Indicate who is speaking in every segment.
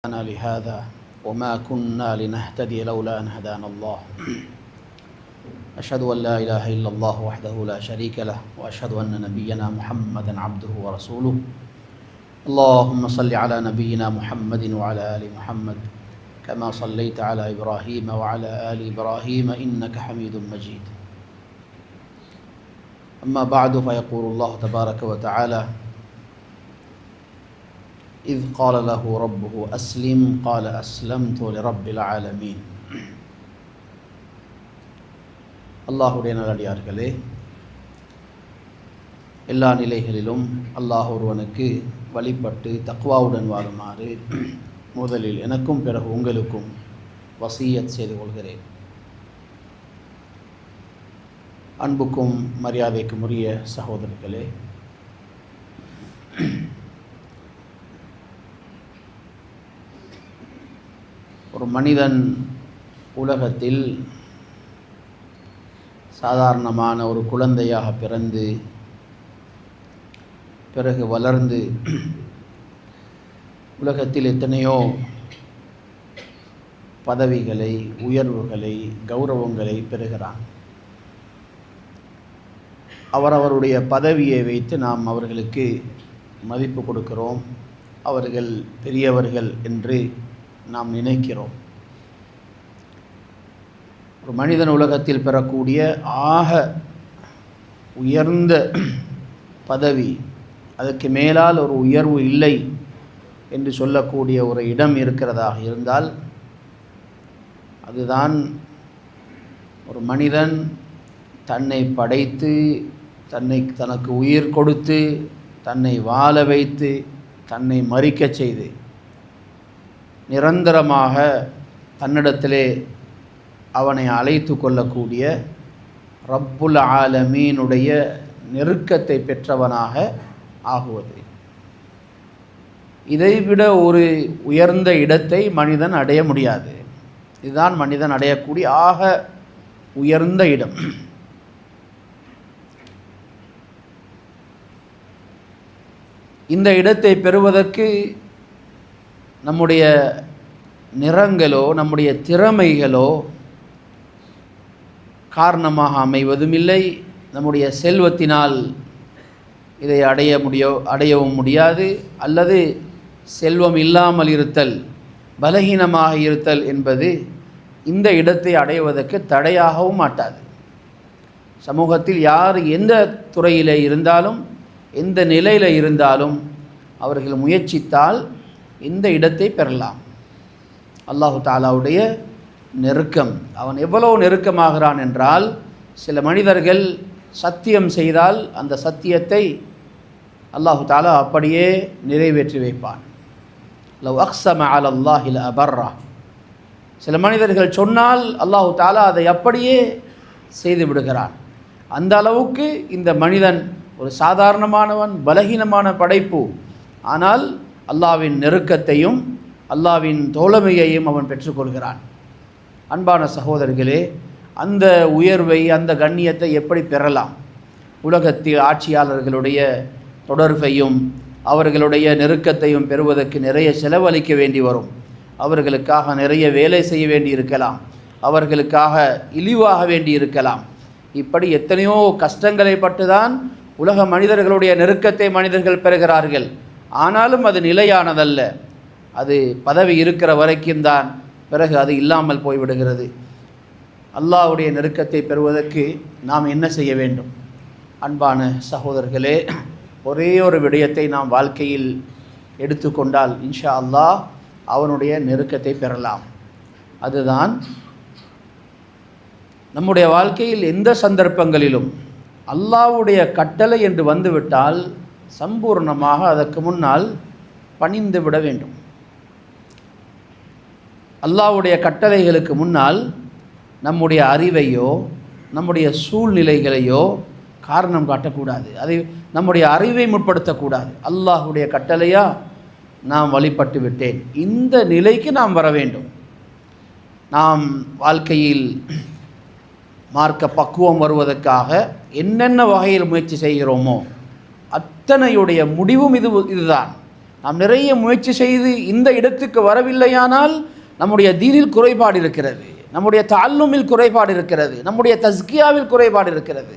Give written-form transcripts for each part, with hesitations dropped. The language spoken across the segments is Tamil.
Speaker 1: لهذا وما كنا لنهتدي لولا أن هدانا الله أشهد أن لا إله إلا الله وحده لا شريك له وأشهد أن نبينا محمدا عبده ورسوله اللهم صل على نبينا محمد وعلى آل محمد كما صليت على إبراهيم وعلى آل إبراهيم إنك حميد مجيد أما بعد فيقول الله تبارك وتعالى إذ قال له ربه أسلم قال أسلمت لرب العالمين. அல்லாஹுடைய நல்லடியார்களே, எல்லா நிலைகளிலும் அல்லாஹ் ஒருவனுக்கு வழிபட்டு தக்வாவுடன் வாழுமாறு முதலில் எனக்கும் பிறகு உங்களுக்கும் வசியத் செய்து கொள்கிறேன். அன்புக்கும் மரியாதைக்கும் உரிய சகோதரர்களே, ஒரு மனிதன் உலகத்தில் சாதாரணமான ஒரு குழந்தையாக பிறந்து பிறகு வளர்ந்து உலகத்தில் எத்தனையோ பதவிகளை, உயர்வுகளை, கௌரவங்களை பெறுகிறான். அவரவருடைய பதவியை வைத்து நாம் அவர்களுக்கு மதிப்பு கொடுக்கிறோம். அவர்கள் பெரியவர்கள் என்று நாம் நினைக்கிறோம். ஒரு மனிதன் உலகத்தில் பெறக்கூடிய ஆக உயர்ந்த பதவி, அதற்கு மேலால் ஒரு உயர்வு இல்லை என்று சொல்லக்கூடிய ஒரு இடம் இருக்கிறதாக இருந்தால் அதுதான் ஒரு மனிதன் தன்னை படைத்து தனக்கு உயிர் கொடுத்து தன்னை வாழ வைத்து தன்னை மரிக்கச் செய்து நிரந்தரமாக தன்னிடத்திலே அவனை அழைத்து கொள்ளக்கூடிய ரப்புல் ஆலமீனுடைய நெருக்கத்தை பெற்றவனாக ஆகுவது. இதைவிட ஒரு உயர்ந்த இடத்தை மனிதன் அடைய முடியாது. இதுதான் மனிதன் அடையக்கூடிய ஆக உயர்ந்த இடம். இந்த இடத்தை பெறுவதற்கு நம்முடைய நிறங்களோ நம்முடைய திறமைகளோ காரணமாக அமைவதும் இல்லை. நம்முடைய செல்வத்தினால் இதை அடையவும் முடியாது. அல்லது செல்வம் இல்லாமல் இருத்தல், பலகீனமாக இருத்தல் என்பது இந்த இடத்தை அடைவதற்கு தடையாகவும் மாட்டாது. சமூகத்தில் யார் எந்த துறையில் இருந்தாலும் எந்த நிலையில் இருந்தாலும் அவர்கள் முயற்சித்தால் இந்த இடத்தை பெறலாம். அல்லாஹு தாலாவுடைய நெருக்கம், அவன் எவ்வளவு நெருக்கமாகிறான் என்றால், சில மனிதர்கள் சத்தியம் செய்தால் அந்த சத்தியத்தை அல்லாஹு தாலா அப்படியே நிறைவேற்றி வைப்பான். லவ் அக்ஸம அலல்லாஹி லஅபர்ரா, சில மனிதர்கள் சொன்னால் அல்லாஹு தாலா அதை அப்படியே செய்து விடுகிறான். அந்த அளவுக்கு இந்த மனிதன் ஒரு சாதாரணமானவன், பலகீனமான படைப்பு. ஆனால் அல்லாஹ்வின் நெருக்கத்தையும் அல்லாஹ்வின் தோழமையையும் அவன் பெற்றுக்கொள்கிறான். அன்பான சகோதரர்களே, அந்த உயர்வை, அந்த கண்ணியத்தை எப்படி பெறலாம்? உலகத்தில் ஆட்சியாளர்களுடைய தொடர்பையும் அவர்களுடைய நெருக்கத்தையும் பெறுவதற்கு நிறைய செலவழிக்க வேண்டி வரும். அவர்களுக்காக நிறைய வேலை செய்ய வேண்டி இருக்கலாம், அவர்களுக்காக இழிவாக வேண்டி இருக்கலாம். இப்படி எத்தனையோ கஷ்டங்களை பட்டுதான் உலக மனிதர்களுடைய நெருக்கத்தை மனிதர்கள் பெறுகிறார்கள். ஆனாலும் அது நிலையானதல்ல. அது பதவி இருக்கிற வரைக்கும் தான், பிறகு அது இல்லாமல் போய்விடுகிறது. அல்லாஹ்வுடைய நெருக்கத்தை பெறுவதற்கு நாம் என்ன செய்ய வேண்டும்? அன்பான சகோதரர்களே, ஒரே ஒரு விடயத்தை நாம் வாழ்க்கையில் எடுத்துக்கொண்டால் இன்ஷா அல்லாஹ் அவனுடைய நெருக்கத்தை பெறலாம். அதுதான் நம்முடைய வாழ்க்கையில் எந்த சந்தர்ப்பங்களிலும் அல்லாஹ்வுடைய கட்டளை என்று வந்துவிட்டால் சம்பூர்ணமாக அதற்கு முன்னால் பணிந்து விட வேண்டும். அல்லாஹ்வுடைய கட்டளைகளுக்கு முன்னால் நம்முடைய அறிவையோ நம்முடைய சூழ்நிலைகளையோ காரணம் காட்டக்கூடாது. அதை நம்முடைய அறிவை முற்படுத்தக்கூடாது. அல்லாஹ்வுடைய கட்டளையா நாம் வழிபட்டு விட்டேன், இந்த நிலைக்கு நாம் வர வேண்டும். நாம் வாழ்க்கையில் மார்க்க பக்குவம் வருவதற்காக என்னென்ன வகையில் முயற்சி செய்கிறோமோ அத்தனையுடைய முடிவும் இதுதான். நாம் நிறைய முயற்சி செய்து இந்த இடத்துக்கு வரவில்லையானால் நம்முடைய தீனில் குறைபாடு இருக்கிறது, நம்முடைய தஅல்லுமில் குறைபாடு இருக்கிறது, நம்முடைய தஸ்கியாவில் குறைபாடு இருக்கிறது.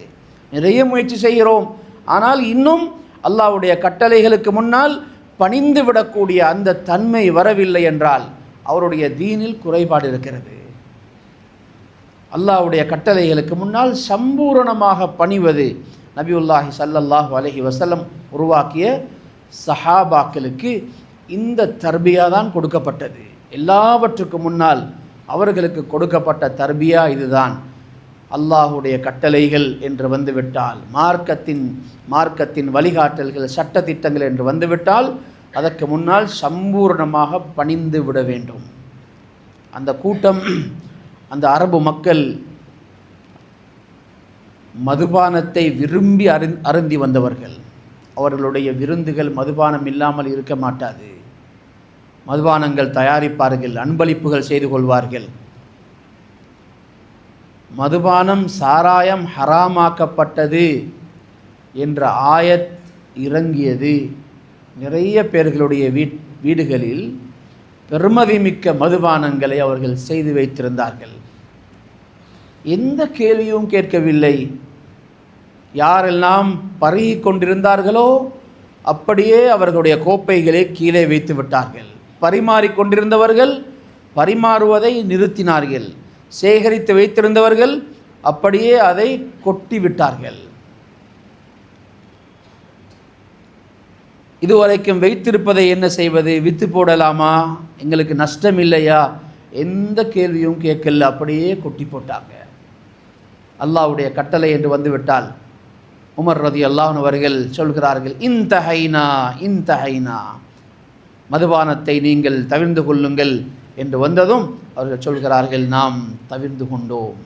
Speaker 1: நிறைய முயற்சி செய்கிறோம், ஆனால் இன்னும் அல்லாஹ்வுடைய கட்டளைகளுக்கு முன்னால் பணிந்து விடக்கூடிய அந்த தன்மை வரவில்லை என்றால் அவருடைய தீனில் குறைபாடு இருக்கிறது. அல்லாஹ்வுடைய கட்டளைகளுக்கு முன்னால் சம்பூரணமாக பணிவது நபியுல்லாஹி ஸல்லல்லாஹு அலைஹி வஸல்லம் உருவாக்கிய சஹாபாக்களுக்கு இந்த தர்பியா தான் கொடுக்கப்பட்டது. எல்லாவற்றுக்கு முன்னால் அவர்களுக்கு கொடுக்கப்பட்ட தர்பியா இதுதான். அல்லாஹுடைய கட்டளைகள் என்று வந்துவிட்டால், மார்க்கத்தின் வழிகாட்டல்கள், சட்டத்திட்டங்கள் என்று வந்துவிட்டால் அதற்கு முன்னால் சம்பூர்ணமாக பணிந்து விட வேண்டும். அந்த கூட்டம், அந்த அரபு மக்கள் மதுபானத்தை விரும்பி அருந்தி வந்தவர்கள். அவர்களுடைய விருந்துகள் மதுபானம் இல்லாமல் இருக்க மாட்டாது. மதுபானங்கள் தயாரிப்பார்கள், அன்பளிப்புகள் செய்து கொள்வார்கள். மதுபானம் சாராயம் ஹராமாக்கப்பட்டது என்ற ஆயத் இறங்கியது. நிறைய பேர்களுடைய வீடுகளில் பெருமதிமிக்க மதுபானங்களை அவர்கள் செய்து வைத்திருந்தார்கள். எந்த கேள்வியும் கேட்கவில்லை. யாரெல்லாம் பருகி கொண்டிருந்தார்களோ அப்படியே அவர்களுடைய கோப்பைகளை கீழே வைத்து விட்டார்கள். பரிமாறிக்கொண்டிருந்தவர்கள் பரிமாறுவதை நிறுத்தினார்கள். சேகரித்து வைத்திருந்தவர்கள் அப்படியே அதை கொட்டி விட்டார்கள். இதுவரைக்கும் வைத்திருப்பதை என்ன செய்வது? விற்று போடலாமா? எங்களுக்கு நஷ்டம் இல்லையா? எந்த கேள்வியும் கேட்கல, அப்படியே கொட்டி போட்டாங்க. அல்லாஹ்வுடைய கட்டளை என்று வந்துவிட்டால் உமர் ரலியல்லாஹு அன்ஹு அவர்கள் சொல்கிறார்கள், இன்தஹைனா, மதுபானத்தை நீங்கள் தவிர்ந்து கொள்ளுங்கள் என்று வந்ததும் அவர்கள் சொல்கிறார்கள், நாம் தவிர்ந்து கொண்டோம்,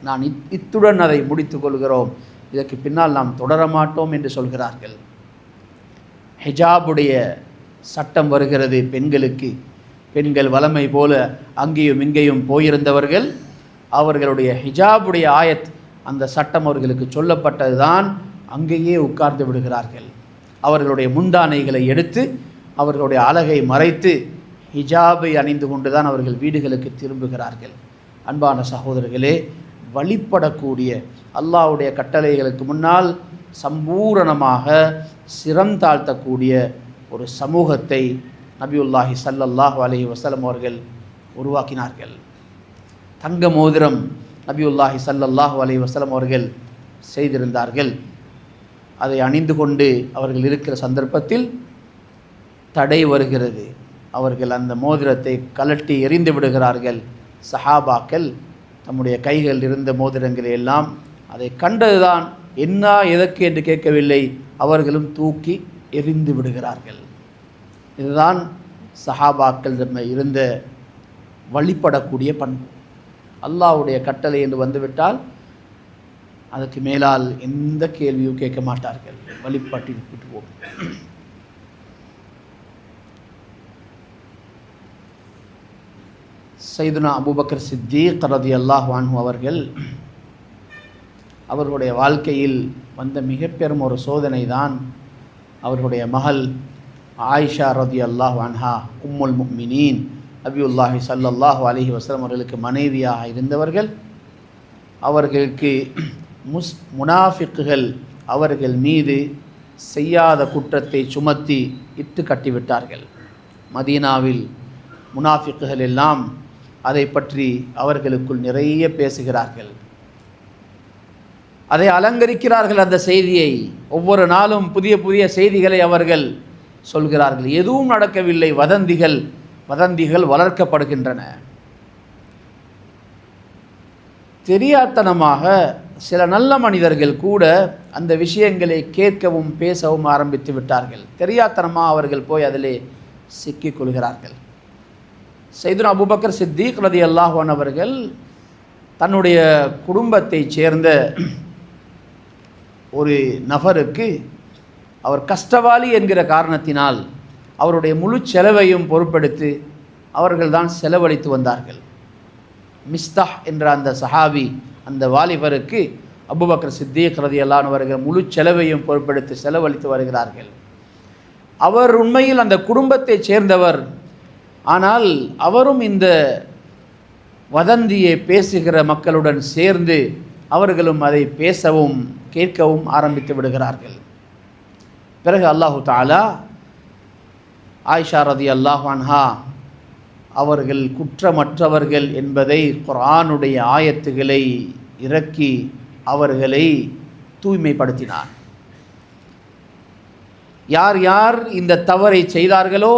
Speaker 1: நான் இத்துடன் அதை முடித்து கொள்கிறோம், இதற்கு பின்னால் நாம் தொடர மாட்டோம் என்று சொல்கிறார்கள். ஹிஜாபுடைய சட்டம் வருகிறது பெண்களுக்கு. பெண்கள் வளமை போல அங்கேயும் இங்கேயும் போயிருந்தவர்கள், அவர்களுடைய ஹிஜாபுடைய ஆயத், அந்த சட்டம் அவர்களுக்கு சொல்லப்பட்டது தான், அங்கேயே உட்கார்ந்து விடுகிறார்கள். அவர்களுடைய முந்தானைகளை எடுத்து அவர்களுடைய அழகை மறைத்து ஹிஜாபை அணிந்து கொண்டு தான் அவர்கள் வீடுகளுக்கு திரும்புகிறார்கள். அன்பான சகோதரர்களே, வழிபடக்கூடிய அல்லாஹ்வுடைய கட்டளைகளுக்கு முன்னால் சம்பூரணமாக சிரம் தாழ்த்தக்கூடிய ஒரு சமூகத்தை நபியுல்லாஹி ஸல்லல்லாஹு அலைஹி வஸல்லம் அவர்கள் உருவாக்கினார்கள். தங்க மோதிரம் நபியுல்லாஹி ஸல்லல்லாஹு அலைஹி வஸல்லம் அவர்கள் செய்திருந்தார்கள். அதை அணிந்து கொண்டு அவர்கள் இருக்கிற சந்தர்ப்பத்தில் தடை வருகிறது. அவர்கள் அந்த மோதிரத்தை கலட்டி எறிந்து விடுகிறார்கள். சஹாபாக்கள் தம்முடைய கைகளில் இருந்த மோதிரங்களை எல்லாம் அதை கண்டதுதான், என்ன எதற்கு என்று கேட்கவில்லை, அவர்களும் தூக்கி எறிந்து விடுகிறார்கள். இதுதான் சஹாபாக்கள் இருந்த வழிபடக்கூடிய பண்பு. அல்லாஹ்வுடைய கட்டளை என்று வந்துவிட்டால் அதற்கு மேலால் எந்த கேள்வியும் கேட்க மாட்டார்கள், வழிபட்டு விட்டு போகும். சையதுனா அபூபக்கர் சித்தீக் ரலியல்லாஹு அன்ஹு அவர்கள் அவர்களுடைய வாழ்க்கையில் வந்த மிக பெரும் ஒரு சோதனை தான் அவர்களுடைய மகள் ஆயிஷா ரலியல்லாஹு அன்ஹா, உம்முல் முஃமினீன், நபியுல்லாஹி ஸல்லல்லாஹு அலைஹி வஸல்லம் அவர்களுக்கு மனைவியாக இருந்தவர்கள். அவர்களுக்கு முனாஃபிக்குகள் அவர்கள் மீது செய்யாத குற்றத்தை சுமத்தி இட்டு கட்டிவிட்டார்கள். மதீனாவில் முனாஃபிக்குகள் எல்லாம் அதை பற்றி அவர்களுக்குள் நிறைய பேசுகிறார்கள், அதை அலங்கரிக்கிறார்கள். அந்த செய்தியை ஒவ்வொரு நாளும் புதிய புதிய செய்திகளை அவர்கள் சொல்கிறார்கள். எதுவும் நடக்கவில்லை, வதந்திகள் வளர்க்கப்படுகின்றன. தெரியாத்தனமாக சில நல்ல மனிதர்கள் கூட அந்த விஷயங்களை கேட்கவும் பேசவும் ஆரம்பித்து விட்டார்கள். தெரியாத்தனமாக அவர்கள் போய் அதிலே சிக்கிக் கொள்கிறார்கள். சையதுனா அபூபக்கர் சித்தீக் ரலியல்லாஹு அன்ஹு அவர்கள் தன்னுடைய குடும்பத்தைச் சேர்ந்த ஒரு நபருக்கு அவர் கஷ்டவாளி என்கிற காரணத்தினால் அவருடைய முழு செலவையும் பொறுப்பெடுத்து அவர்கள்தான் செலவழித்து வந்தார்கள். மிஸ்தாஹ் என்ற அந்த சஹாபி, அந்த வாலிபருக்கு அபூபக்கர் சித்தீக் ரலியல்லாஹு அன்ஹு அவர்கள் முழு செலவையும் பொறுப்பெடுத்து செலவழித்து வருகிறார்கள். அவர் உண்மையில் அந்த குடும்பத்தைச் சேர்ந்தவர். ஆனால் அவரும் இந்த வதந்தியை பேசுகிற மக்களுடன் சேர்ந்து அவர்களும் அதை பேசவும் கேட்கவும் ஆரம்பித்து விடுகிறார்கள். பிறகு அல்லாஹு தஆலா ஆயிஷா ரலியல்லாஹு அன்ஹா அவர்கள் குற்றமற்றவர்கள் என்பதை குர்ஆனுடைய ஆயத்துகளை இறக்கி அவர்களை தூய்மைப்படுத்தினார். யார் யார் இந்த தவறை செய்தார்களோ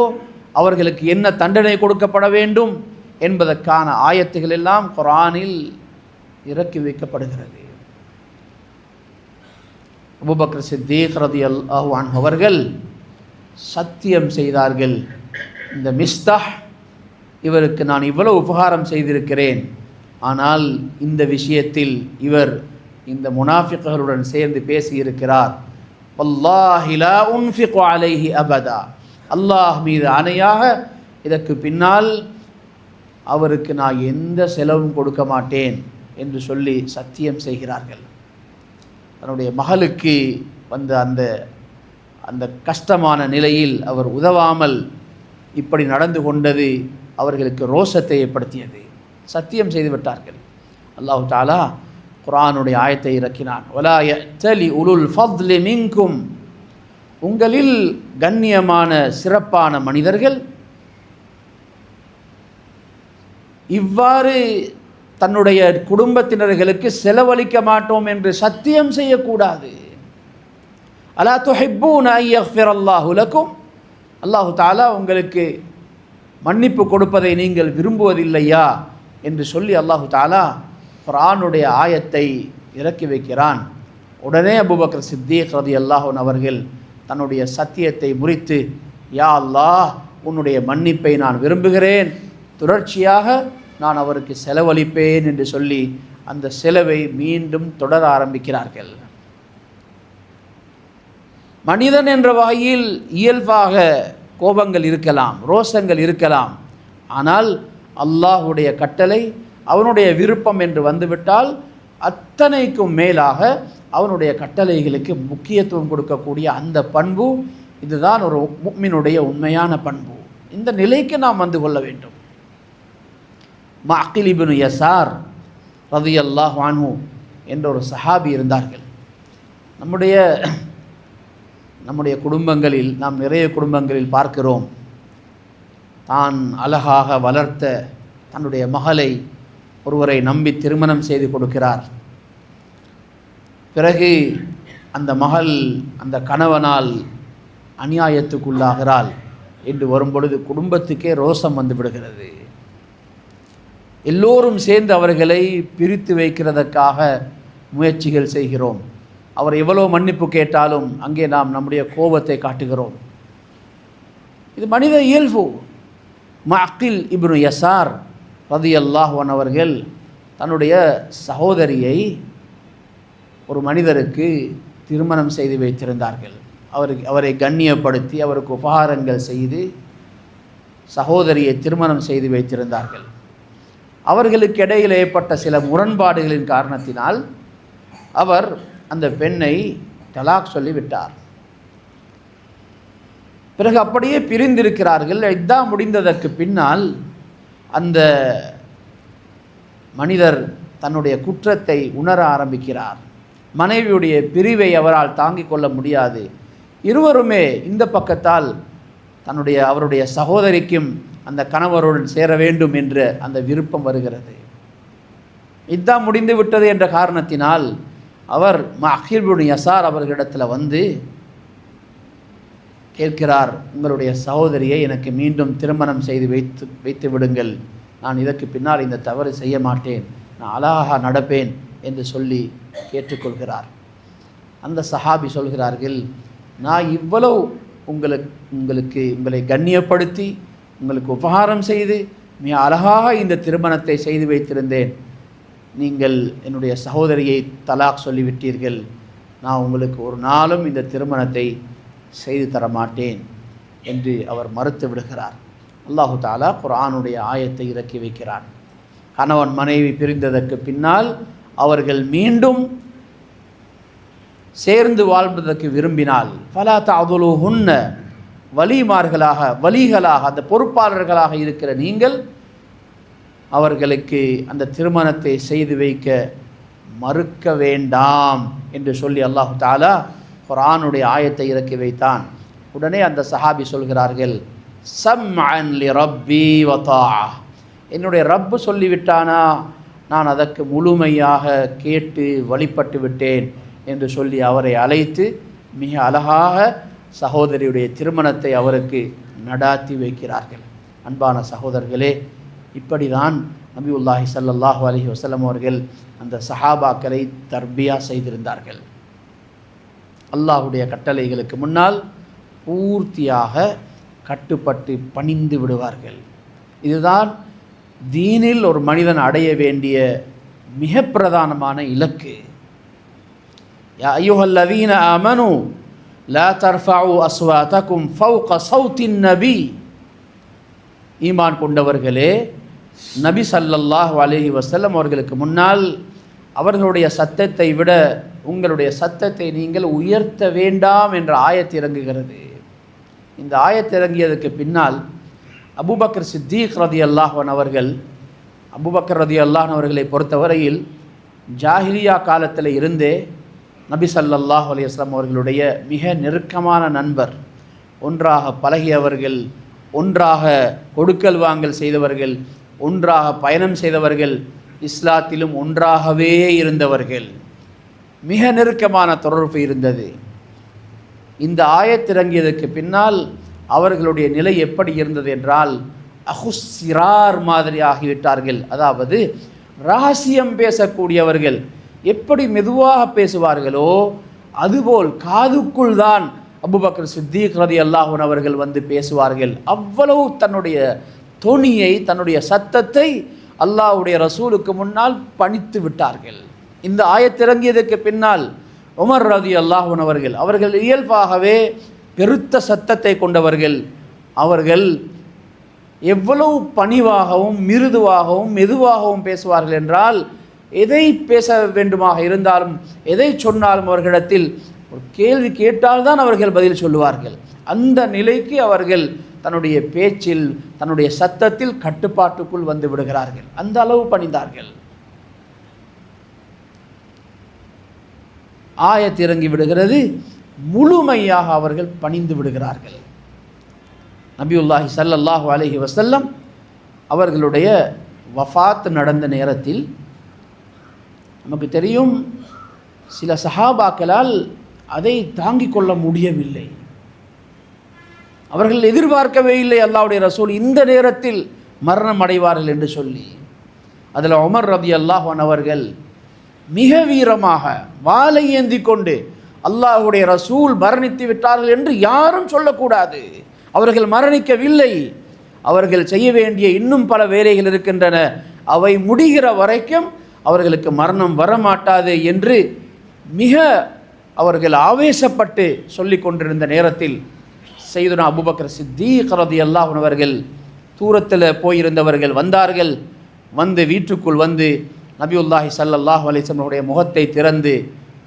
Speaker 1: அவர்களுக்கு என்ன தண்டனை கொடுக்கப்பட வேண்டும் என்பதற்கான ஆயத்துகள் எல்லாம் குர்ஆனில் இறக்கி வைக்கப்படுகிறது. அபூபக்கர் சித்தீக் ரலியல்லாஹு அன்ஹு அவர்கள் சத்தியம் செய்தார்கள், இந்த மிஸ்தாஹ் இவருக்கு நான் இவ்வளவு உபகாரம் செய்திருக்கிறேன், ஆனால் இந்த விஷயத்தில் இவர் இந்த முனாஃபிக்குகளுடன் சேர்ந்து பேசியிருக்கிறார். வல்லாஹி லா உன்ஃபிகு அலைஹி அபதா, அல்லாஹ் மீது ஆணையாக இதற்கு பின்னால் அவருக்கு நான் எந்த செலவும் கொடுக்க மாட்டேன் என்று சொல்லி சத்தியம் செய்கிறார்கள். தன்னுடைய மகளுக்கு வந்த அந்த கஷ்டமான நிலையில் அவர் உதவாமல் இப்படி நடந்து கொண்டது அவர்களுக்கு ரோஷத்தை ஏற்படுத்தியது. சத்தியம் செய்து விட்டார்கள். அல்லாஹு தஆலா குர்ஆனுடைய ஆயத்தை இறக்கினான். வலா யஅ்தலி உலுல் ஃபத்லி மின்கும், உங்களில் கண்ணியமான சிறப்பான மனிதர்கள் இவ்வாறு தன்னுடைய குடும்பத்தினர்களுக்கு செலவழிக்க மாட்டோம் என்று சத்தியம் செய்யக்கூடாது. அலா துஹிப்பூன அன் யக்ஃபிரல்லாஹு லக்கும், அல்லாஹு தஆலா உங்களுக்கு மன்னிப்பு கொடுப்பதை நீங்கள் விரும்புவதில்லையா என்று சொல்லி அல்லாஹு தஆலா குர்ஆனுடைய ஆயத்தை இறக்கி வைக்கிறான். உடனே அபூபக்கர் சித்தீக் ரலியல்லாஹு அன்ஹு அவர்கள் தன்னுடைய சத்தியத்தை முறித்து, யா அல்லாஹ், உன்னுடைய மன்னிப்பை நான் விரும்புகிறேன், தொடர்ச்சியாக நான் அவருக்கு செலவழிப்பேன் என்று சொல்லி அந்த செலவை மீண்டும் தொடர ஆரம்பிக்கிறார்கள். மனிதன் என்ற வகையில் இயல்பாக கோபங்கள் இருக்கலாம், ரோஷங்கள் இருக்கலாம். ஆனால் அல்லாஹுடைய கட்டளை, அவனுடைய விருப்பம் என்று வந்துவிட்டால் அத்தனைக்கும் மேலாக அவனுடைய கட்டளைகளுக்கு முக்கியத்துவம் கொடுக்கக்கூடிய அந்த பண்பு, இதுதான் ஒரு முஃமினுடைய உண்மையான பண்பு. இந்த நிலைக்கு நாம் வந்து கொள்ள வேண்டும். மஅகில் இப்னு யஸார் ரலியல்லாஹு அன்ஹு என்ற ஒரு சஹாபி இருந்தார்கள். நம்முடைய குடும்பங்களில் நாம் நிறைய குடும்பங்களில் பார்க்கிறோம், தான் அழகாக வளர்த்த தன்னுடைய மகளை ஒருவரை நம்பி திருமணம் செய்து கொடுக்கிறார். பிறகு அந்த மகள் அந்த கணவனால் அநியாயத்துக்குள்ளாகிறாள் என்று வரும்பொழுது குடும்பத்துக்கே ரோஷம் வந்து விடுகிறது. எல்லோரும் சேர்ந்து அவர்களை பிரித்து வைக்கிறதற்காக முயற்சிகள் செய்கிறோம். அவர் எவ்வளோ மன்னிப்பு கேட்டாலும் அங்கே நாம் நம்முடைய கோபத்தை காட்டுகிறோம். இது மனித இயல்பு. மஅகில் இப்னு யஸார் ரலியல்லாஹு அன்ஹு அவர்கள் தன்னுடைய சகோதரியை ஒரு மனிதருக்கு திருமணம் செய்து வைத்திருந்தார்கள். அவரை கண்ணியப்படுத்தி அவருக்கு உபகாரங்கள் செய்து சகோதரியை திருமணம் செய்து வைத்திருந்தார்கள். அவர்களுக்கு இடையில் ஏற்பட்ட சில முரண்பாடுகளின் காரணத்தினால் அவர் அந்த பெண்ணை தலாக் சொல்லிவிட்டார். பிறகு அப்படியே பிரிந்திருக்கிறார்கள். இத்தா முடிந்ததற்கு பின்னால் அந்த மனிதர் தன்னுடைய குற்றத்தை உணர ஆரம்பிக்கிறார். மனைவியுடைய பிரிவை அவரால் தாங்கிக் கொள்ள முடியாது. இருவருமே இந்த பக்கத்தால் அவருடைய சகோதரிக்கும் அந்த கணவருடன் சேர வேண்டும் என்ற அந்த விருப்பம் வருகிறது. இதான் முடிந்து விட்டது என்ற காரணத்தினால் அவர் மஅகில் இப்னு யஸார் அவர்களிடத்தில் வந்து கேட்கிறார், உங்களுடைய சகோதரியை எனக்கு மீண்டும் திருமணம் செய்து வைத்து விடுங்கள், நான் இதற்கு பின்னால் இந்த தவறு செய்ய மாட்டேன், நான் அழகாக நடப்பேன் என்று சொல்லி கேட்டுக்கொள்கிறார். அந்த சஹாபி சொல்கிறார்கள், நான் இவ்வளவு உங்களை கண்ணியப்படுத்தி உங்களுக்கு உபகாரம் செய்து மிக அழகாக இந்த திருமணத்தை செய்து வைத்திருந்தேன், நீங்கள் என்னுடைய சகோதரியை தலாக் சொல்லிவிட்டீர்கள், நான் உங்களுக்கு ஒரு நாளும் இந்த திருமணத்தை செய்து தர மாட்டேன் என்று அவர் மறுத்து விடுகிறார். அல்லாஹு தஆலா குர்ஆனுடைய ஆயத்தை இறக்கி வைக்கிறான். கணவன் மனைவி பிரிந்ததற்கு பின்னால் அவர்கள் மீண்டும் சேர்ந்து வாழ்வதற்கு விரும்பினால் ஃபலா தஅதுலுஹுன்ன, வலிகளாக அந்த பொறுப்பாளர்களாக இருக்கிற நீங்கள் அவர்களுக்கு அந்த திருமணத்தை செய்து வைக்க மறுக்க வேண்டாம் என்று சொல்லி அல்லாஹு தஆலா குர்ஆனுடைய ஆயத்தை இறக்கி வைத்தான். உடனே அந்த சஹாபி சொல்கிறார்கள், சம்அன் லி ரப்பி வ தாஅ, என்னுடைய ரப்பு சொல்லிவிட்டானா நான் அதற்கு முழுமையாக கேட்டு வழிபட்டு விட்டேன் என்று சொல்லி அவரை அழைத்து மிக அழகாக சகோதரியுடைய திருமணத்தை அவருக்கு நடாத்தி வைக்கிறார்கள். அன்பான சகோதரர்களே, இப்படிதான் நபியுல்லாஹி ஸல்லல்லாஹு அலைஹி வஸல்லம் அவர்கள் அந்த சஹாபாக்களை தர்பியா செய்திருந்தார்கள். அல்லாஹுடைய கட்டளைகளுக்கு முன்னால் பூர்த்தியாக கட்டுப்பட்டு பணிந்து விடுவார்கள். இதுதான் தீனில் ஒரு மனிதன் அடைய வேண்டிய மிக பிரதானமான இலக்கு. யா அய்யுஹல்லதீன ஆமனூ லா தர்ஃபஉ அஸ்வாதகும் ஃபௌக ஸௌத்தின் நபி, ஈமான் கொண்டவர்களே, நபி ஸல்லல்லாஹு அலைஹி வஸல்லம் அவர்களுக்கு முன்னால் அவர்களுடைய சத்தத்தை விட உங்களுடைய சத்தத்தை நீங்கள் உயர்த்த வேண்டாம் என்ற ஆயத்து இறங்குகிறது. இந்த ஆயத்து இறங்கியதுக்கு பின்னால் அபூபக்கர் சித்தீக் ரலியல்லாஹு அன்ஹு அவர்கள், அபூபக்கர் ரலியல்லாஹு அன்ஹு அவர்களை பொறுத்தவரையில் ஜாஹிலியா காலத்தில் இருந்தே நபி ஸல்லல்லாஹு அலைஹி வஸல்லம் அவர்களுடைய மிக நெருக்கமான நண்பர், ஒன்றாக பழகியவர்கள், ஒன்றாக கொடுக்கல் வாங்கல் செய்தவர்கள், ஒன்றாக பயணம் செய்தவர்கள், இஸ்லாத்திலும் ஒன்றாகவே இருந்தவர்கள், மிக நெருக்கமான தொடர்பு இருந்தது. இந்த ஆயத்திறங்கியதற்கு பின்னால் அவர்களுடைய நிலை எப்படி இருந்தது என்றால் அஹுஸ்ஸிரார் மாதிரி ஆகிவிட்டார்கள். அதாவது ரகசியம் பேசக்கூடியவர்கள் எப்படி மெதுவாக பேசுவார்களோ அதுபோல் காதுக்குள் தான் அபூபக்கர் சித்தீக் ரலியல்லாஹு அன்ஹு அவர்கள் வந்து பேசுவார்கள். அவ்வளவு தன்னுடைய தொனியை, தன்னுடைய சத்தத்தை அல்லாஹ்வுடைய ரசூலுக்கு முன்னால் பணித்து விட்டார்கள். இந்த ஆயத்திறங்கியதற்கு பின்னால் உமர் ரலியல்லாஹு அன்ஹு அவர்கள் இயல்பாகவே பெருத்த சத்தத்தை கொண்டவர்கள். அவர்கள் எவ்வளவு பணிவாகவும் மிருதுவாகவும் மெதுவாகவும் பேசுவார்கள் என்றால், எதை பேச வேண்டுமாக இருந்தாலும் எதை சொன்னாலும் அவர்களிடத்தில் ஒரு கேள்வி கேட்டால்தான் அவர்கள் பதில் சொல்லுவார்கள். அந்த நிலைக்கு அவர்கள் தன்னுடைய பேச்சில், தன்னுடைய சத்தத்தில் கட்டுப்பாட்டுக்குள் வந்து விடுகிறார்கள். அந்த அளவு பணிந்தார்கள். ஆயத் இறங்கி விடுகிறது, முழுமையாக அவர்கள் பணிந்து விடுகிறார்கள். நபியுல்லாஹி ஸல்லல்லாஹு அலைஹி வஸல்லம் அவர்களுடைய வஃபாத் நடந்த நேரத்தில் நமக்கு தெரியும், சில சஹாபாக்களால் அதை தாங்கிக் கொள்ள முடியவில்லை. அவர்கள் எதிர்பார்க்கவே இல்லை அல்லாஹ்வுடைய ரசூல் இந்த நேரத்தில் மரணம் அடைவார்கள் என்று சொல்லி. அதில் உமர் ரலியல்லாஹு அன்ஹு அவர்கள் மிக வீரமாக வாளை ஏந்தி கொண்டு அல்லாஹ்வுடைய ரசூல் மரணித்து விட்டார்கள் என்று யாரும் சொல்லக்கூடாது, அவர்கள் மரணிக்கவில்லை, அவர்கள் செய்ய வேண்டிய இன்னும் பல வேலைகள் இருக்கின்றன, அவை முடிகிற வரைக்கும் அவர்களுக்கு மரணம் வரமாட்டாது என்று மிக அவர்கள் ஆவேசப்பட்டு சொல்லி கொண்டிருந்த நேரத்தில் சையதுனா அபூபக்கர் சித்தீக் ரலியல்லாஹு அன்ஹு அவர்கள் தூரத்தில் போயிருந்தவர்கள் வந்தார்கள். வந்து வீட்டுக்குள் வந்து நபியுல்லாஹி ஸல்லல்லாஹு அலைஹி வஸல்லம் அவருடைய முகத்தை திறந்து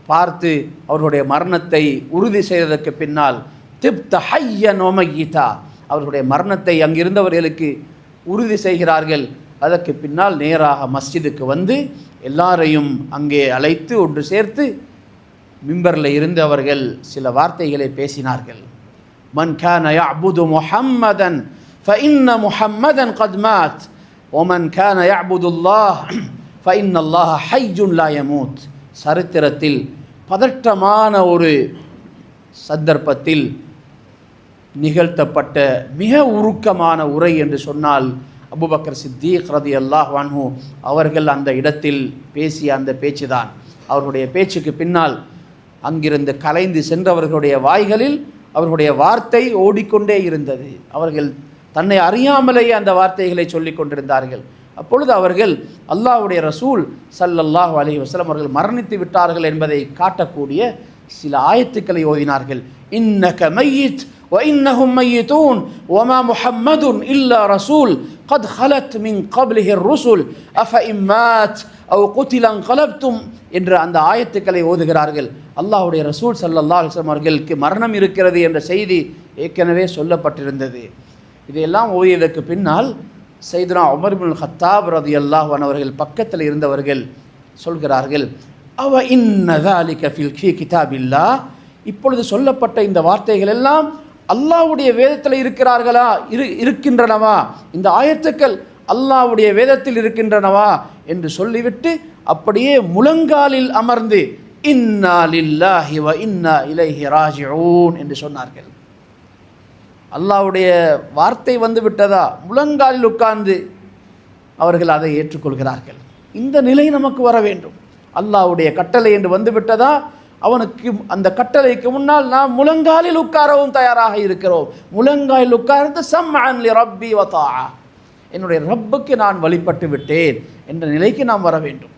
Speaker 1: பார்த்து அவர்களுடைய மரணத்தை உறுதி செய்ததற்கு பின்னால் திப்த ஹய்யன் வ மய்யிதா, அவர்களுடைய மரணத்தை அங்கிருந்தவர்களுக்கு உறுதி செய்கிறார்கள். அதற்கு பின்னால் நேராக மஸ்ஜிதுக்கு வந்து எல்லாரையும் அங்கே அழைத்து ஒன்று சேர்த்து மிம்பரில் இருந்து அவர்கள் சில வார்த்தைகளை பேசினார்கள். மன் கான யஅபுது முஹம்மதன் ஃபஇன்ன முஹம்மதன் கத் மாத் வமன் கான யஅபுதுல்லாஹ் ஃபஇன்ன அல்லாஹ ஹய்யுன் லா யமூத். சரித்திரத்தில் பதட்டமான ஒரு சந்தர்ப்பத்தில் நிகழ்த்தப்பட்ட மிக உருக்கமான உரை என்று சொன்னால் அபூபக்கர் சித்தீக் ரலியல்லாஹு அன்ஹு அவர்கள் அந்த இடத்தில் பேசிய அந்த பேச்சு தான். அவர்களுடைய பேச்சுக்கு பின்னால் அங்கிருந்து கலைந்து சென்றவர்களுடைய வாய்களில் அவர்களுடைய வார்த்தை ஓடிக்கொண்டே இருந்தது. அவர்கள் தன்னை அறியாமலேயே அந்த வார்த்தைகளை சொல்லிக் கொண்டிருந்தார்கள். அப்பொழுது அவர்கள் அல்லாஹ்வுடைய ரசூல் ஸல்லல்லாஹு அலைஹி வஸல்லம் அவர்கள் மரணித்து விட்டார்கள் என்பதை காட்டக்கூடிய சில ஆயத்துக்களை ஓதினார்கள். இன்னக மையித் وإنهم ميتون وما محمد إلا رسول قد خلت من قبله الرسل أفإن مات أو قتل انقلبتم என்ற அந்த ஆயத்துக்களை ஓதுகிறார்கள். அல்லாஹ்வுடைய ரசூல் ஸல்லல்லாஹு அலைஹி வஸல்லம் அவர்களுக்கு மரணம் இருக்கிறது என்ற செய்தி ஏற்கனவே சொல்லப்பட்டிருந்தது. இதையெல்லாம் ஓதியதற்கு பின்னால் சையதுனா உமர் இப்னுல் கத்தாப் ரலியல்லாஹு அன்ஹு அவர்கள் பக்கத்தில் இருந்தவர்கள் சொல்கிறார்கள், அவ இன்ன ذلك في كتاب الله, இப்பொழுது சொல்லப்பட்ட இந்த வார்த்தைகள் எல்லாம் அல்லாஹ்வுடைய வேதத்தில் இருக்கின்றனவா, இந்த ஆயத்துக்கள் அல்லாஹ்வுடைய வேதத்தில் இருக்கின்றனவா என்று சொல்லிவிட்டு அப்படியே முழங்காலில் அமர்ந்து இன்னா லில்லாஹி வ இன்னா இலைஹி ராஜிஊன் என்று சொன்னார்கள். அல்லாஹ்வுடைய வார்த்தை வந்து விட்டதா, முழங்காலில் உட்கார்ந்து அவர்கள் அதை ஏற்றுக்கொள்கிறார்கள். இந்த நிலை நமக்கு வர வேண்டும். அல்லாஹ்வுடைய கட்டளை என்று வந்து விட்டதா, அவனுக்கு அந்த கட்டளைக்கு முன்னால் நாம் முழங்காலில் உட்காரவும் தயாராக இருக்கிறோம். முழங்காலில் உட்கார்ந்து சம்அன் லி ரப்பி வ தாஅ, என்னுடைய ரப்புக்கு நான் வழிபட்டு விட்டேன் என்ற நிலைக்கு நாம் வர வேண்டும்.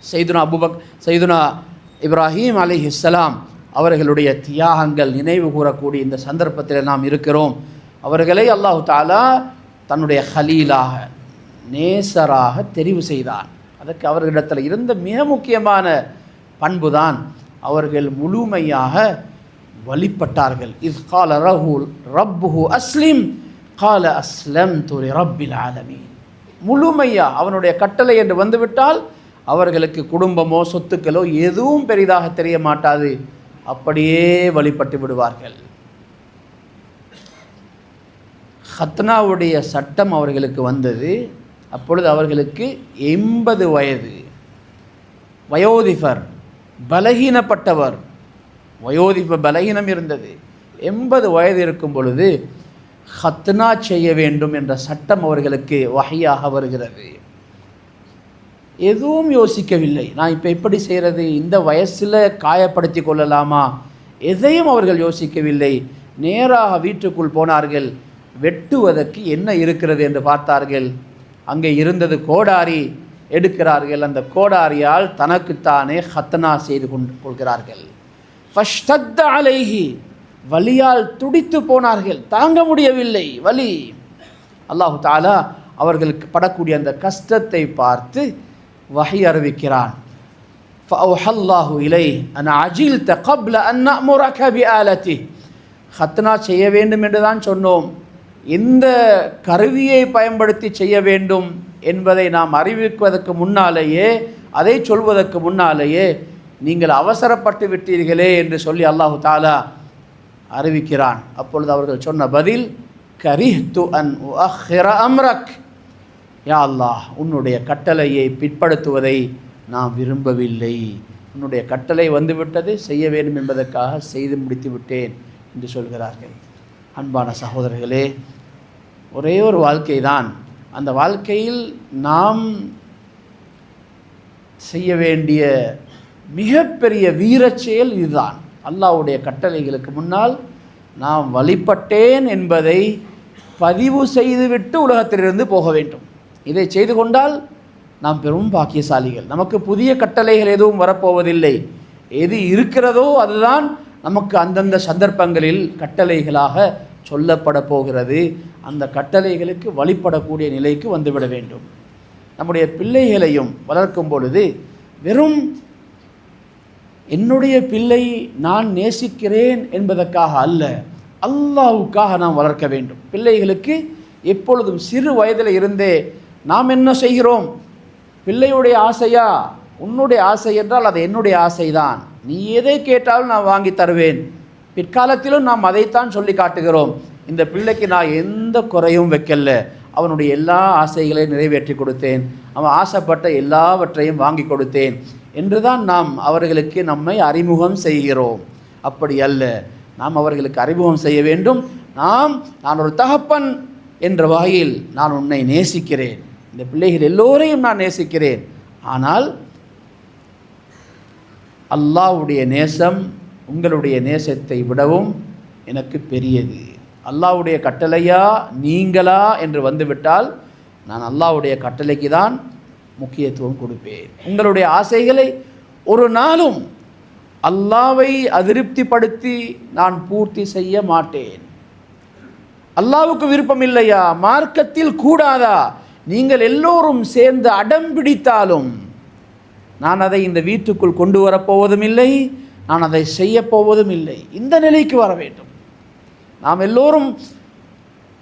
Speaker 1: சையதுனா இப்ராஹீம் அலைஹிஸ்ஸலாம் அவர்களுடைய தியாகங்கள் நினைவு கூறக்கூடிய இந்த சந்தர்ப்பத்தில் நாம் இருக்கிறோம். அவர்களை அல்லாஹ் தஆலா தன்னுடைய ஹலீலாக, நேசராக தெரிவு செய்தான். அதற்கு அவர்களிடத்தில் இருந்த மிக முக்கியமான பண்புதான் அவர்கள் முழுமையாக வழிபட்டார்கள். இஸ் கால ரப்புஹு அஸ்லிம் கால அஸ்லம்து லிரப்பில் ஆலமீன். முழுமையாக அவனுடைய கட்டளை என்று வந்துவிட்டால் அவர்களுக்கு குடும்பமோ சொத்துக்களோ எதுவும் பெரிதாக தெரிய மாட்டாது, அப்படியே வழிபட்டு விடுவார்கள். ஹத்னாவுடைய சட்டம் அவர்களுக்கு வந்தது. அப்பொழுது அவர்களுக்கு 80 வயது, வயோதிபர், பலகீனப்பட்டவர், பலகீனம் இருந்தது. 80 வயது இருக்கும் பொழுது ஹத்னா செய்ய வேண்டும் என்ற சட்டம் அவர்களுக்கு வஹியாக வருகிறது. எதுவும் யோசிக்கவில்லை, நான் இப்போ எப்படி செய்கிறது, இந்த வயசில் காயப்படுத்தி கொள்ளலாமா, எதையும் அவர்கள் யோசிக்கவில்லை. நேராக வீட்டுக்குள் போனார்கள். வெட்டுவதற்கு என்ன இருக்கிறது என்று பார்த்தார்கள். அங்கே இருந்தது கோடாரி. எடுக்கிறார்கள். அந்த கோடாரியால் தனக்குத்தானே ஹத்னா செய்து கொள்கிறார்கள். ஃபஷ்தத்த அலைஹி, வலியால் துடித்து போனார்கள், தாங்க முடியவில்லை வலி. அல்லாஹு தஆலா அவர்களுக்கு படக்கூடிய அந்த கஷ்டத்தை பார்த்து வஹி அறிவிக்கிறான். ஃபஅவ்ஹல்லாஹு இலைஹி அன் அஜில்த قبل அன் நஅமுரக பிஆலதி, ஹத்னா செய்ய வேண்டும் என்று தான் சொன்னோம், இந்த கருவியை பயன்படுத்தி செய்ய வேண்டும் என்பதை நாம் அறிவிப்பதற்கு முன்னாலேயே, அதை சொல்வதற்கு முன்னாலேயே நீங்கள் அவசரப்பட்டு விட்டீர்களே என்று சொல்லி அல்லாஹு தஆலா அறிவிக்கிறான். அப்பொழுது அவர்கள் சொன்ன பதில், கரிஹ்து அன் உஅஹிர அம்ரக், யா அல்லாஹ், உன்னுடைய கட்டளையை பிற்படுத்துவதை நான் விரும்பவில்லை, உன்னுடைய கட்டளை வந்துவிட்டது, செய்ய வேண்டும் என்பதற்காக செய்து முடித்து விட்டேன் என்று சொல்கிறார்கள். அன்பான சகோதரர்களே, ஒரே ஒரு வாழ்க்கை தான். அந்த வாழ்க்கையில் நாம் செய்ய வேண்டிய மிகப்பெரிய வீரச் செயல் இதுதான். அல்லாஹ்வுடைய கட்டளைகளுக்கு முன்னால் நாம் வழிபட்டேன் என்பதை பதிவு செய்துவிட்டு உலகத்திலிருந்து போக வேண்டும். இதை செய்து கொண்டால் நாம் பெரும் பாக்கியசாலிகள். நமக்கு புதிய கட்டளைகள் எதுவும் வரப்போவதில்லை. எது இருக்கிறதோ அதுதான் நமக்கு அந்தந்த சந்தர்ப்பங்களில் கட்டளைகளாக சொல்லப்பட போகிறது. அந்த கட்டளைகளுக்கு வழிபடக்கூடிய நிலைக்கு வந்துவிட வேண்டும். நம்முடைய பிள்ளைகளையும் வளர்க்கும் பொழுது வெறும் என்னுடைய பிள்ளை நான் நேசிக்கிறேன் என்பதற்காக அல்ல, அல்லாஹ்வுக்காக நாம் வளர்க்க வேண்டும். பிள்ளைகளுக்கு எப்பொழுதும் சிறு வயதில் இருந்தே நாம் என்ன செய்கிறோம், பிள்ளையுடைய ஆசையா, உன்னுடைய ஆசை என்றால் அது என்னுடைய ஆசைதான், நீ எதை கேட்டாலும் நான் வாங்கி தருவேன். பிற்காலத்திலும் நாம் அதைத்தான் சொல்லி காட்டுகிறோம். இந்த பிள்ளைக்கு நான் எந்த குறையும் வைக்கல, அவனுடைய எல்லா ஆசைகளையும் நிறைவேற்றி கொடுத்தேன், அவன் ஆசைப்பட்ட எல்லாவற்றையும் வாங்கி கொடுத்தேன் என்று தான் நாம் அவர்களுக்கு நம்மை அறிமுகம் செய்கிறோம். அப்படி அல்ல, நாம் அவர்களுக்கு அறிமுகம் செய்ய வேண்டும். நான் ஒரு தகப்பன் என்ற வகையில் நான் உன்னை நேசிக்கிறேன், இந்த பிள்ளைகள் எல்லோரையும் நான் நேசிக்கிறேன், ஆனால் அல்லாஹ்வுடைய நேசம் உங்களுடைய நேசத்தை விடவும் எனக்கு பெரியது. அல்லாஹ்வுடைய கட்டளையா நீங்களா என்று வந்துவிட்டால் நான் அல்லாஹ்வுடைய கட்டளைக்கு தான் முக்கியத்துவம் கொடுப்பேன். உங்களுடைய ஆசைகளை ஒரு நாளும் அல்லாவை அதிருப்திப்படுத்தி நான் பூர்த்தி செய்ய மாட்டேன். அல்லாவுக்கு விருப்பம் இல்லையா? மார்க்கத்தில் கூடாதா? நீங்கள் எல்லோரும் சேர்ந்து அடம் பிடித்தாலும் நான் அதை இந்த வீட்டுக்குள் கொண்டு வரப்போவதும் இல்லை, நான் அதை செய்ய போவதும் இல்லை. இந்த நிலைக்கு வர வேண்டும். நாம் எல்லோரும்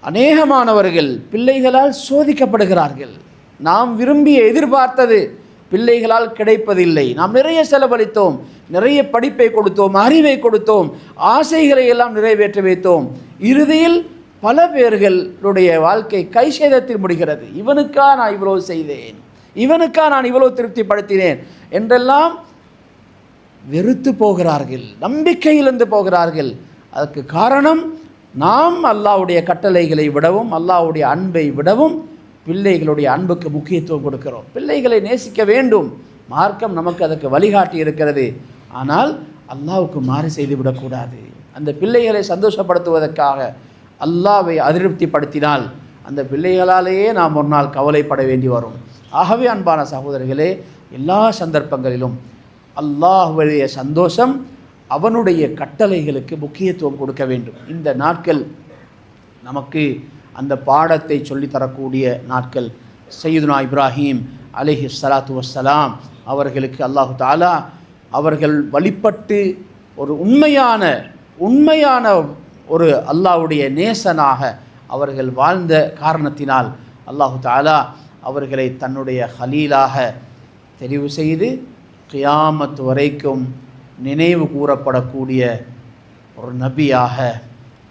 Speaker 1: அநேகமானவர்கள் பிள்ளைகளால் சோதிக்கப்படுகிறார்கள். நாம் விரும்பிய எதிர்பார்த்தது பிள்ளைகளால் கிடைப்பதில்லை. நாம் நிறைய செலவழித்தோம், நிறைய படிப்பை கொடுத்தோம், அறிவை கொடுத்தோம், ஆசைகளை எல்லாம் நிறைவேற்ற வைத்தோம். இறுதியில் பல பேர்களுடைய வாழ்க்கை கை சேதத்தில் முடிகிறது. இவனுக்கா நான் இவ்வளவு செய்தேன், இவனுக்கா நான் இவ்வளவு திருப்திப்படுத்தினேன் என்றெல்லாம் வெறுத்து போகிறார்கள், நம்பிக்கையிலிருந்து போகிறார்கள். அதற்கு காரணம் நாம் அல்லாஹ்வுடைய கட்டளைகளை விடவும் அல்லாஹ்வுடைய அன்பை விடவும் பிள்ளைகளுடைய அன்புக்கு முக்கியத்துவம் கொடுக்கிறோம். பிள்ளைகளை நேசிக்க வேண்டும், மார்க்கம் நமக்கு அதற்கு வழிகாட்டி இருக்கிறது. ஆனால் அல்லாஹ்வுக்கு மாறு செய்து விடக்கூடாது. அந்த பிள்ளைகளை சந்தோஷப்படுத்துவதற்காக அல்லாஹ்வை அதிருப்திப்படுத்தினால் அந்த பிள்ளைகளாலேயே நாம் ஒரு நாள் கவலைப்பட வேண்டி வரும். ஆகவே அன்பான சகோதரர்களே, எல்லா சந்தர்ப்பங்களிலும் அல்லாஹ்வுடைய சந்தோஷம், அவனுடைய கட்டளைகளுக்கு முக்கியத்துவம் கொடுக்க வேண்டும். இந்த நாட்கள் நமக்கு அந்த பாடத்தை சொல்லித்தரக்கூடிய நாட்கள். சையதுனா இப்ராஹீம் அலைஹி ஸலாத்து வஸ்ஸலாம் அவர்களுக்கு அல்லாஹு தஆலா அவர்கள் வழிபட்டு ஒரு உண்மையான ஒரு அல்லாஹ்வுடைய நேசனாக அவர்கள் வாழ்ந்த காரணத்தினால் அல்லாஹு தஆலா அவர்களை தன்னுடைய ஹலீலாக தெரிவு செய்து கியாமத் வரைக்கும் நினைவு கூறப்படக்கூடிய ஒரு நபியாக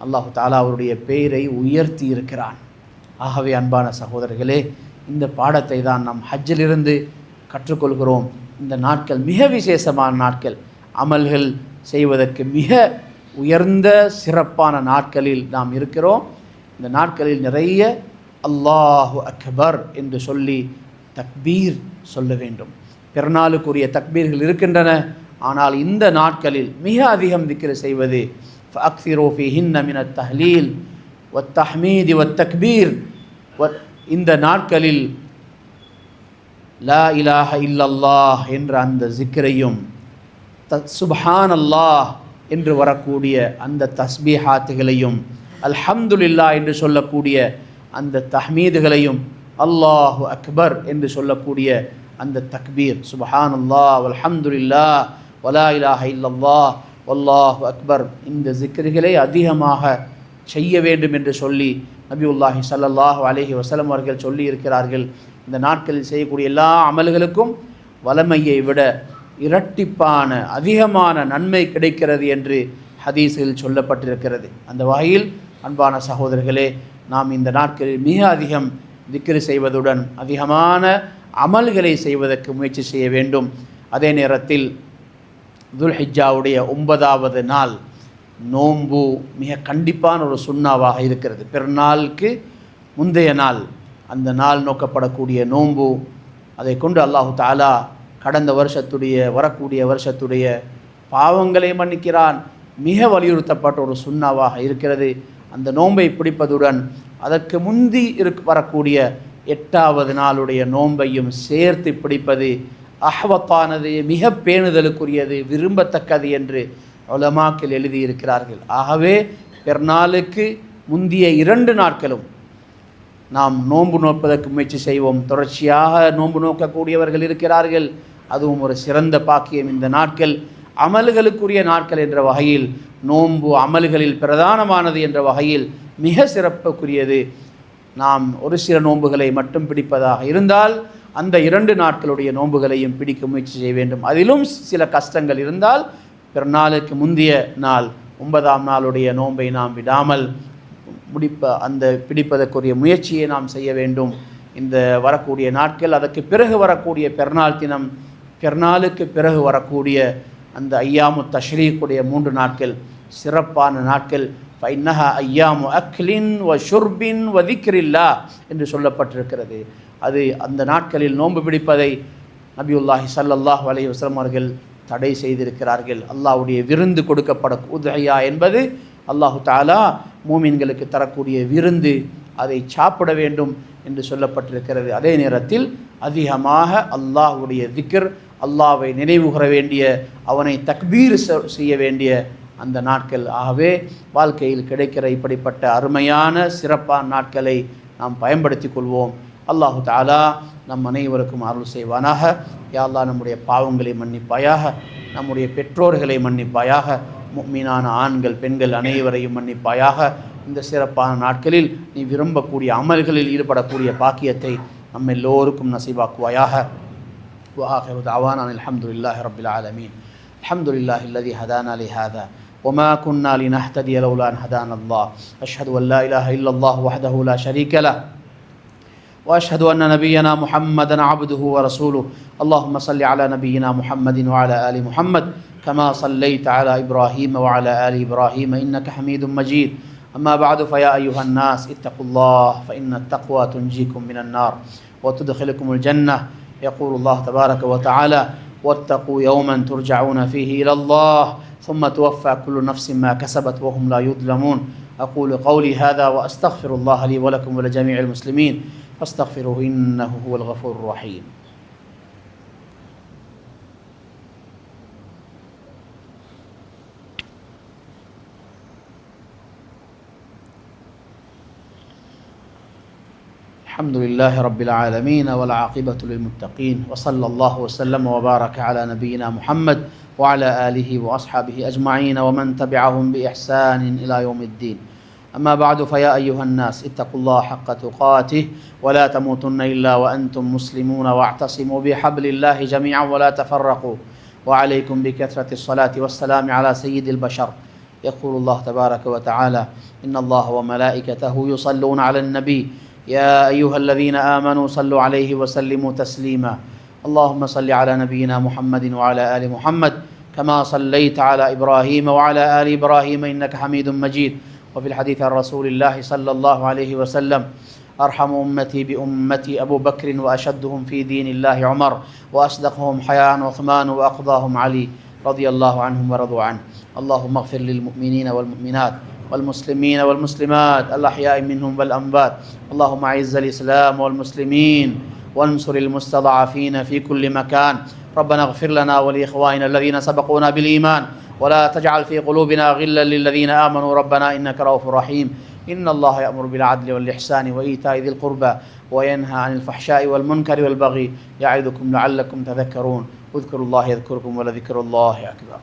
Speaker 1: அல்லாஹு தஆலா அவருடைய பெயரை உயர்த்தி இருக்கிறான். ஆகவே அன்பான சகோதரர்களே, இந்த பாடத்தை தான் நாம் ஹஜ்ஜிலிருந்து கற்றுக்கொள்கிறோம். இந்த நாட்கள் மிக விசேஷமான நாட்கள், அமல்கள் செய்வதற்கு மிக உயர்ந்த சிறப்பான நாட்களில் நாம் இருக்கிறோம். இந்த நாட்களில் நிறைய அல்லாஹு அக்பர் என்று சொல்லி தக்பீர் சொல்ல வேண்டும். பிறநாளுக்குரிய தக்பீர்கள் இருக்கின்றன. ஆனால் இந்த நாட்களில் மிக அதிகம் திக்ர் செய்வது ஃபஅக்ஸிரு ஃபீஹின்ன மினத் தஹ்லீல் வத்தஹ்மீத் வத்தக்பீர். இந்த நாட்களில் லா இலாஹ இல்லல்லாஹ் என்ற அந்த ஜிக்ரையும் சுப்ஹானல்லாஹ் என்று வரக்கூடிய அந்த தஸ்பீஹாத்துகளையும் அல்ஹம்துலில்லாஹ் என்று சொல்லக்கூடிய அந்த தஹ்மீதுகளையும் அல்லாஹு அக்பர் என்று சொல்லக்கூடிய அந்த தக்பீர் சுப்ஹானல்லாஹ் வல்ஹம்துலில்லாஹ் வலா இலாஹ இல்லல்லாஹ் வல்லாஹு அக்பர், இந்த ஜிக்ர்களை அதிகமாக செய்ய வேண்டும் என்று சொல்லி நபியுல்லாஹி ஸல்லல்லாஹு அலைஹி வஸல்லம் அவர்கள் சொல்லி இருக்கிறார்கள். இந்த நாட்களில் செய்யக்கூடிய எல்லா அமல்களுக்கும் வலமையை விட இரட்டிப்பான அதிகமான நன்மை கிடைக்கிறது என்று ஹதீஸில் சொல்லப்பட்டிருக்கிறது. அந்த வகையில் அன்பான சகோதரர்களே, நாம் இந்த நாட்களில் மிக அதிகம் திக்ர் செய்வதுடன் அதிகமான அமல்களை செய்வதற்கு முயற்சி செய்ய வேண்டும். அதே நேரத்தில் துல்ஹிஜ்ஜாவுடைய 9வது நாள் நோன்பு மிக கண்டிப்பான ஒரு சுன்னாவாக இருக்கிறது. பெருநாளுக்கு முந்தைய நாள் அந்த நாள் நோக்கப்படக்கூடிய நோன்பு, அதை கொண்டு அல்லாஹு தஆலா கடந்த வருஷத்துடைய வரக்கூடிய வருஷத்துடைய பாவங்களை மன்னிக்கிறான். மிக வலியுறுத்தப்பட்ட ஒரு சுன்னாவாக இருக்கிறது. அந்த நோன்பை பிடிப்பதுடன் அதற்கு முந்தி வரக்கூடிய 8வது நாளுடைய நோன்பையும் சேர்த்து பிடிப்பது அஹ்வத்தானது, மிக பேணுதலுக்குரியது, விரும்பத்தக்கது என்று உலமாக்கள் எழுதியிருக்கிறார்கள். ஆகவே பெருநாளுக்கு முந்திய 2 நாட்களும் நாம் நோன்பு நோற்பதற்கு முயற்சி செய்வோம். தொடர்ச்சியாக நோன்பு நோக்கக்கூடியவர்கள் இருக்கிறார்கள், அதுவும் ஒரு சிறந்த பாக்கியம். இந்த நாட்கள் அமல்களுக்குரிய நாட்கள் என்ற வகையில், நோன்பு அமல்களில் பிரதானமானது என்ற வகையில் மிக சிறப்புக்குரியது. நாம் ஒரு சில நோன்புகளை மட்டும் பிடிப்பதாக இருந்தால் அந்த 2 நாட்களுடைய நோன்புகளையும் பிடிக்க முயற்சி செய்ய வேண்டும். அதிலும் சில கஷ்டங்கள் இருந்தால் பிறநாளுக்கு முந்தைய நாள் 9ஆம் நாளுடைய நோன்பை நாம் விடாமல் பிடிப்பதற்குரிய முயற்சியை நாம் செய்ய வேண்டும். இந்த வரக்கூடிய நாட்கள், அதற்கு பிறகு வரக்கூடிய பெருநாள் தினம், பெருநாளுக்கு பிறகு வரக்கூடிய அந்த ஐயாமு தஷ்ரீக்குடைய 3 நாட்கள் சிறப்பான நாட்கள். ஃபைன்னஹா ஐயாமு அக்லின் வ ஷுர்பின் வ திக்ரில்லாஹ் என்று சொல்லப்பட்டிருக்கிறது. அது அந்த நாட்களில் நோன்பு பிடிப்பதை நபியுல்லாஹி ஸல்லல்லாஹு அலைஹி வஸல்லம் அவர்கள் தடை செய்திருக்கிறார்கள். அல்லாஹ்வுடைய விருந்து கொடுக்கப்பட உத்ஹியா என்பது அல்லாஹு தஆலா மூமின்களுக்கு தரக்கூடிய விருந்து, அதை சாப்பிட வேண்டும் என்று சொல்லப்பட்டிருக்கிறது. அதே நேரத்தில் அதிகமாக அல்லாஹ்வுடைய திக்ர், அல்லாஹ்வை நினைவுகூர வேண்டிய, அவனை தக்பீர் செய்ய வேண்டிய அந்த நாட்கள். ஆகவே வாழ்க்கையில் கிடைக்கிற இப்படிப்பட்ட அருமையான சிறப்பான நாட்களை நாம் பயன்படுத்தி கொள்வோம். அல்லாஹு தஆலா நம் அனைவருக்கும் அருள் செய்வானாக. யா அல்லாஹ், நம்முடைய பாவங்களை மன்னிப்பாயாக, நம்முடைய பெற்றோர்களை மன்னிப்பாயாக, முஃமினான ஆண்கள் பெண்கள் அனைவரையும் மன்னிப்பாயாக. இந்த சிறப்பான நாட்களில் நீ விரும்பக்கூடிய அமல்களில் ஈடுபடக்கூடிய பாக்கியத்தை நம்ம எல்லோருக்கும் நசீபாக்குவாயாக. وآخر دعوانا الحمد لله رب العالمين. الحمد لله الذي هدانا لهذا وما كنا لنهتدي لولا أن هدانا الله. أشهد أن لا إله إلا الله وحده لا شريك له، وأشهد أن نبينا محمدا عبده ورسوله. اللهم صل على نبينا محمد وعلى آل محمد كما صليت على إبراهيم وعلى آل إبراهيم إنك حميد مجيد. أما بعد، فيا أيها الناس اتقوا الله، فإن التقوى تنجيكم من النار وتدخلكم الجنة. يقول الله تبارك وتعالى: واتقوا يوما ترجعون فيه إلى الله ثم توفى كل نفس ما كسبت وهم لا يظلمون. أقول قولي هذا وأستغفر الله لي ولكم ولجميع المسلمين فاستغفروه إنه هو الغفور الرحيم. الحمد لله رب العالمين والعاقبة للمتقين، وصلى الله وسلم وبارك على نبينا محمد وعلى آله وأصحابه أجمعين ومن تبعهم بإحسان إلى يوم الدين. أما بعد، فيا أيها الناس اتقوا الله حق تقاته ولا تموتن إلا وأنتم مسلمون، واعتصموا بحبل الله جميعا ولا تفرقوا، وعليكم بكثرة الصلاة والسلام على سيد البشر. يقول الله تبارك وتعالى: إن الله وملائكته يصلون على النبي يا أيها الذين آمنوا صلوا عليه وسلموا تسليما. اللهم صل على نبينا محمد وعلى آل محمد كما صليت على إبراهيم وعلى آل إبراهيم إنك حميد مجيد. وفي الحديث عن رسول الله صلى الله عليه وسلم: أرحم أمتي بأمتي أبو بكر، وأشدهم في دين الله عمر، وأصدقهم حياء عثمان، وأقضاهم علي رضي الله عنهم ورضوا عنه. اللهم اغفر للمؤمنين والمؤمنات والمسلمين والمسلمات الأحياء منهم والأموات. اللهم أعز الإسلام والمسلمين وانصر المستضعفين في كل مكان. ربنا اغفر لنا ولإخواننا الذين سبقونا بالإيمان ولا تجعل في قلوبنا غلا للذين آمنوا ربنا إنك رؤوف رحيم. إن الله يأمر بالعدل والإحسان وإيتاء ذي القربى وينهى عن الفحشاء والمنكر والبغي يعظكم لعلكم تذكرون. اذكروا الله يذكركم ولذكر الله أكبر.